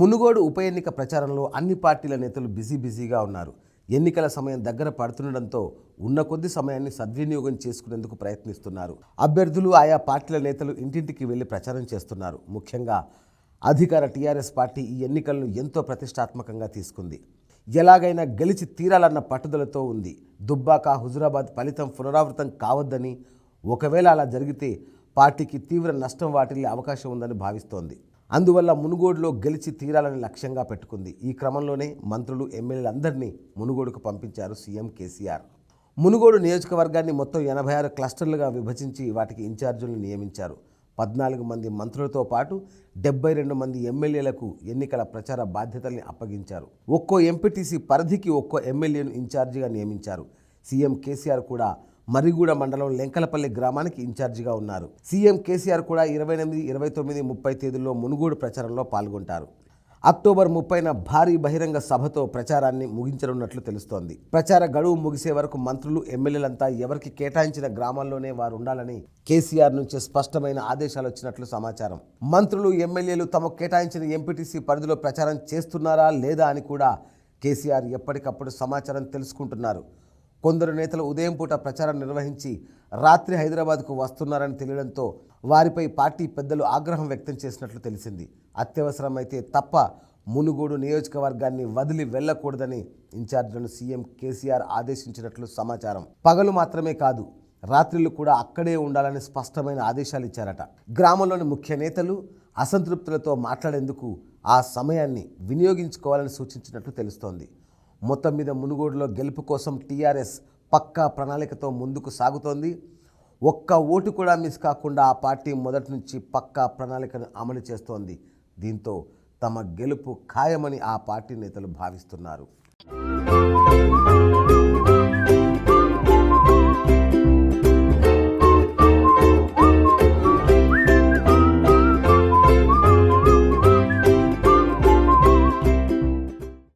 మునుగోడు ఉప ఎన్నిక ప్రచారంలో అన్ని పార్టీల నేతలు బిజీగా ఉన్నారు. ఎన్నికల సమయం దగ్గర పడుతుండడంతో ఉన్న కొద్ది సమయాన్ని సద్వినియోగం చేసుకునేందుకు ప్రయత్నిస్తున్నారు. అభ్యర్థులు ఆయా పార్టీల నేతలు ఇంటింటికి వెళ్లి ప్రచారం చేస్తున్నారు. ముఖ్యంగా అధికార టీఆర్ఎస్ పార్టీ ఈ ఎన్నికలను ఎంతో ప్రతిష్టాత్మకంగా తీసుకుంది. ఎలాగైనా గెలిచి తీరాలన్న పట్టుదలతో ఉంది. దుబ్బాక, హుజురాబాద్ ఫలితం పునరావృతం కావద్దని, ఒకవేళ అలా జరిగితే పార్టీకి తీవ్ర నష్టం వాటిల్లే అవకాశం ఉందని భావిస్తోంది. అందువల్ల మునుగోడులో గెలిచి తీరాలని లక్ష్యంగా పెట్టుకుంది. ఈ క్రమంలోనే మంత్రులు, ఎమ్మెల్యేలందరినీ మునుగోడుకు పంపించారు సీఎం కేసీఆర్. మునుగోడు నియోజకవర్గాన్ని మొత్తం 86 క్లస్టర్లుగా విభజించి వాటికి ఇన్ఛార్జీలను నియమించారు. 14 మంది మంత్రులతో పాటు 72 మంది ఎమ్మెల్యేలకు ఎన్నికల ప్రచార బాధ్యతల్ని అప్పగించారు. ఒక్కో ఎంపీటీసీ పరిధికి ఒక్కో ఎమ్మెల్యేను ఇన్ఛార్జిగా నియమించారు. సీఎం కేసీఆర్ కూడా మర్రిగూడ మండలం లెంకలపల్లి గ్రామానికి ఇన్ఛార్జిగా ఉన్నారు. సీఎం కేసీఆర్ కూడా 28, 29, 30 తేదీల్లో మునుగోడు ప్రచారంలో పాల్గొంటారు. అక్టోబర్ 30న భారీ బహిరంగ సభతో ప్రచారాన్ని ముగించనున్నట్లు తెలుస్తోంది. ప్రచార గడువు ముగిసే వరకు మంత్రులు, ఎమ్మెల్యేలంతా ఎవరికి కేటాయించిన గ్రామాల్లోనే వారు ఉండాలని కేసీఆర్ నుంచి స్పష్టమైన ఆదేశాలు వచ్చినట్లు సమాచారం. మంత్రులు, ఎమ్మెల్యేలు తమకు కేటాయించిన ఎంపీటీసీ పరిధిలో ప్రచారం చేస్తున్నారా లేదా అని కూడా కేసీఆర్ ఎప్పటికప్పుడు సమాచారం తెలుసుకుంటున్నారు. కొందరు నేతలు ఉదయం పూట ప్రచారం నిర్వహించి రాత్రి హైదరాబాద్కు వస్తున్నారని తెలియడంతో వారిపై పార్టీ పెద్దలు ఆగ్రహం వ్యక్తం చేసినట్లు తెలిసింది. అత్యవసరమైతే తప్ప మునుగోడు నియోజకవర్గాన్ని వదిలి వెళ్లకూడదని ఇన్ఛార్జీలను సీఎం కేసీఆర్ ఆదేశించినట్లు సమాచారం. పగలు మాత్రమే కాదు, రాత్రిళ్ళు కూడా అక్కడే ఉండాలని స్పష్టమైన ఆదేశాలు ఇచ్చారట. గ్రామంలోని ముఖ్య నేతలు అసంతృప్తులతో మాట్లాడేందుకు ఆ సమయాన్ని వినియోగించుకోవాలని సూచించినట్లు తెలుస్తోంది. మొత్తం మీద మునుగోడులో గెలుపు కోసం టీఆర్ఎస్ పక్కా ప్రణాళికతో ముందుకు సాగుతోంది. ఒక్క ఓటు కూడా మిస్ కాకుండా ఆ పార్టీ మొదటి నుంచి పక్కా ప్రణాళికను అమలు చేస్తోంది. దీంతో తమ గెలుపు ఖాయమని ఆ పార్టీ నేతలు భావిస్తున్నారు.